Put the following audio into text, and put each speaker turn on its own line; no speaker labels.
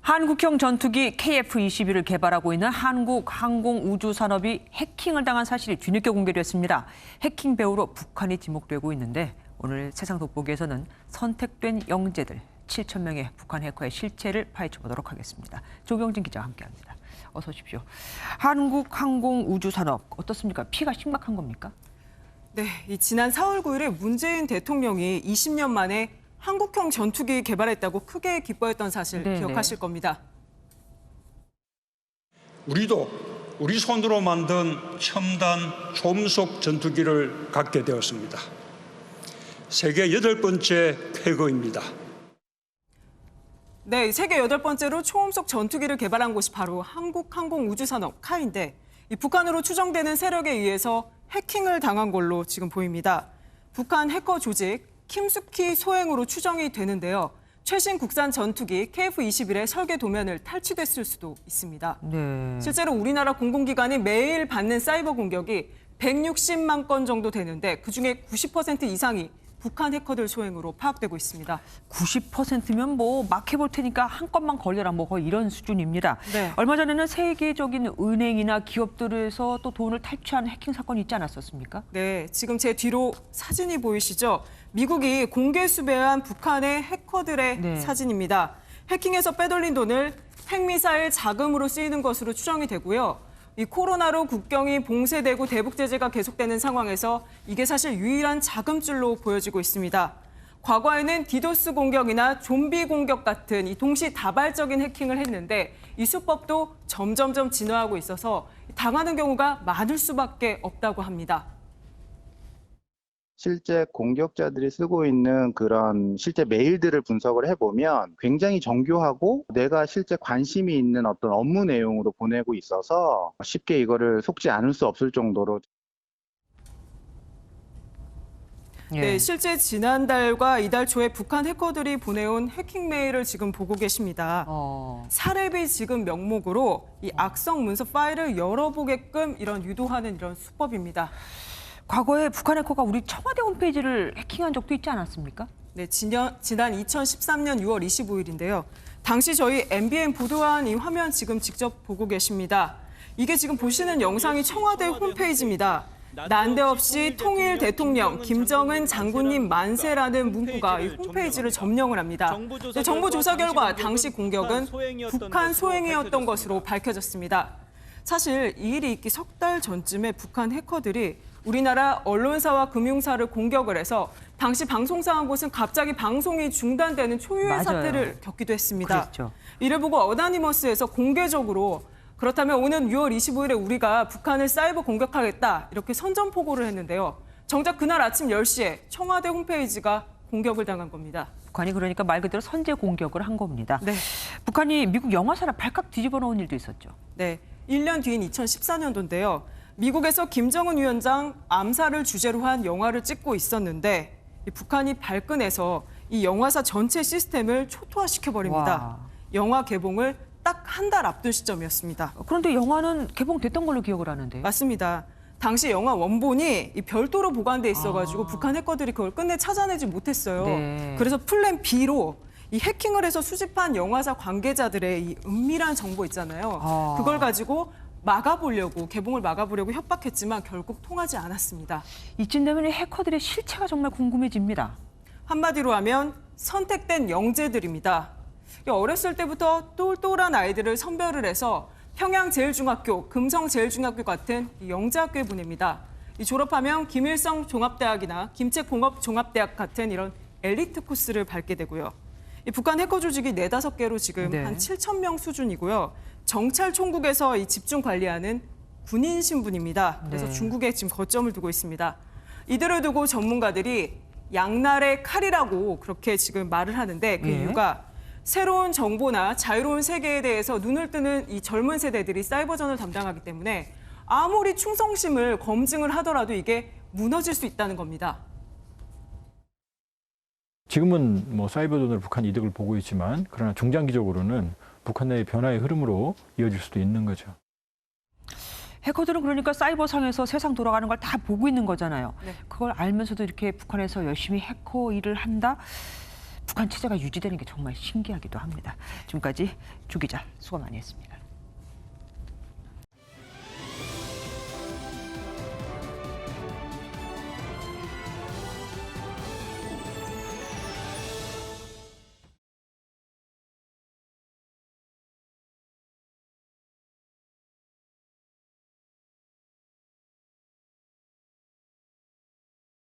한국형 전투기 KF-21을 개발하고 있는 한국항공우주산업이 해킹을 당한 사실이 뒤늦게 공개됐습니다. 해킹 배후로 북한이 지목되고 있는데 오늘 세상 돋보기에서는 선택된 영재들 7천 명의 북한 해커의 실체를 파헤쳐보도록 하겠습니다. 조경진 기자와 함께합니다. 어서 오십시오. 한국항공우주산업 어떻습니까? 피해가 심각한 겁니까?
네, 지난 4월 9일에 문재인 대통령이 20년 만에 한국형 전투기 개발했다고 크게 기뻐했던 사실 기억하실 겁니다.
우리도 우리 손으로 만든 첨단 초음속 전투기를 갖게 되었습니다. 세계 8번째 쾌거입니다.
네, 세계 8번째로 초음속 전투기를 개발한 곳이 바로 한국항공우주산업 카인데 이 북한으로 추정되는 세력에 의해서 해킹을 당한 걸로 지금 보입니다. 북한 해커 조직 킴스키 소행으로 추정이 되는데요. 최신 국산 전투기 KF-21의 설계 도면을 탈취됐을 수도 있습니다.
네.
실제로 우리나라 공공기관이 매일 받는 사이버 공격이 160만 건 정도 되는데 그중에 90% 이상이 북한 해커들 소행으로 파악되고 있습니다.
90%면 뭐 막 해볼 테니까 한 건만 걸려라 뭐 거의 이런 수준입니다.
네.
얼마 전에는 세계적인 은행이나 기업들에서 또 돈을 탈취한 해킹 사건이 있지 않았었습니까?
네, 지금 제 뒤로 사진이 보이시죠? 미국이 공개 수배한 북한의 해커들의 사진입니다. 해킹에서 빼돌린 돈을 핵미사일 자금으로 쓰이는 것으로 추정이 되고요. 이 코로나로 국경이 봉쇄되고 대북 제재가 계속되는 상황에서 이게 사실 유일한 자금줄로 보여지고 있습니다. 과거에는 디도스 공격이나 좀비 공격 같은 이 동시다발적인 해킹을 했는데 이 수법도 점점점 진화하고 있어서 당하는 경우가 많을 수밖에 없다고 합니다.
실제 공격자들이 쓰고 있는 그런 실제 메일들을 분석을 해보면 굉장히 정교하고 내가 실제 관심이 있는 어떤 업무 내용으로 보내고 있어서 쉽게 이거를 속지 않을 수 없을 정도로.
네, 실제 지난달과 이달 초에 북한 해커들이 보내온 해킹 메일을 지금 보고 계십니다. 사례비 지급 명목으로 이 악성 문서 파일을 열어보게끔 유도하는 이런 수법입니다.
과거에 북한 해커가 우리 청와대 홈페이지를 해킹한 적도 있지 않았습니까?
네, 지난 2013년 6월 25일인데요. 당시 저희 MBN 보도한 이 화면 지금 직접 보고 계십니다. 이게 지금 보시는 영상이 청와대 홈페이지입니다. 난데없이 통일 대통령 김정은 장군님 만세라는 문구가 이 홈페이지를 점령을 합니다. 정보 조사 결과 당시 공격은 북한 소행이었던 것으로 밝혀졌습니다. 사실 이 일이 있기 석 달 전쯤에 북한 해커들이 우리나라 언론사와 금융사를 공격을 해서 당시 방송사 한 곳은 갑자기 방송이 중단되는 초유의 사태를 겪기도 했습니다.
그랬죠.
이를 보고 어나니머스에서 공개적으로 그렇다면 오는 6월 25일에 우리가 북한을 사이버 공격하겠다 이렇게 선전포고를 했는데요. 정작 그날 아침 10시에 청와대 홈페이지가 공격을 당한 겁니다.
북한이 그러니까 말 그대로 선제 공격을 한 겁니다.
네.
북한이 미국 영화사를 발칵 뒤집어 놓은 일도 있었죠.
네, 1년 뒤인 2014년도인데요. 미국에서 김정은 위원장 암살을 주제로 한 영화를 찍고 있었는데 북한이 발끈해서 이 영화사 전체 시스템을 초토화시켜버립니다.
와.
영화 개봉을 딱 한 달 앞둔 시점이었습니다.
그런데 영화는 개봉됐던 걸로 기억을 하는데요.
맞습니다. 당시 영화 원본이 이 별도로 보관돼 있어가지고 북한 해커들이 그걸 끝내 찾아내지 못했어요.
네.
그래서 플랜 B로 이 해킹을 해서 수집한 영화사 관계자들의 이 은밀한 정보 있잖아요. 그걸 가지고 개봉을 막아보려고 협박했지만 결국 통하지 않았습니다.
이쯤 되면 해커들의 실체가 정말 궁금해집니다.
한마디로 하면 선택된 영재들입니다. 어렸을 때부터 똘똘한 아이들을 선별을 해서 평양제일중학교, 금성제일중학교 같은 영재학교에 보냅니다. 졸업하면 김일성 종합대학이나 김책공업종합대학 같은 이런 엘리트 코스를 밟게 되고요. 북한 해커 조직이 4-5개로 지금 한 7천 명 수준이고요. 정찰총국에서 이 집중 관리하는 군인 신분입니다. 그래서 중국에 지금 거점을 두고 있습니다. 이들을 두고 전문가들이 양날의 칼이라고 그렇게 지금 말을 하는데 그 이유가 새로운 정보나 자유로운 세계에 대해서 눈을 뜨는 이 젊은 세대들이 사이버전을 담당하기 때문에 아무리 충성심을 검증을 하더라도 이게 무너질 수 있다는 겁니다.
지금은 뭐 사이버전으로 북한 이득을 보고 있지만 그러나 중장기적으로는 북한 내의 변화의 흐름으로 이어질 수도 있는 거죠.
해커들은 그러니까 사이버상에서 세상 돌아가는 걸 다 보고 있는 거잖아요.
네.
그걸 알면서도 이렇게 북한에서 열심히 해커 일을 한다? 북한 체제가 유지되는 게 정말 신기하기도 합니다. 지금까지 주 기자 수고 많이 했습니다.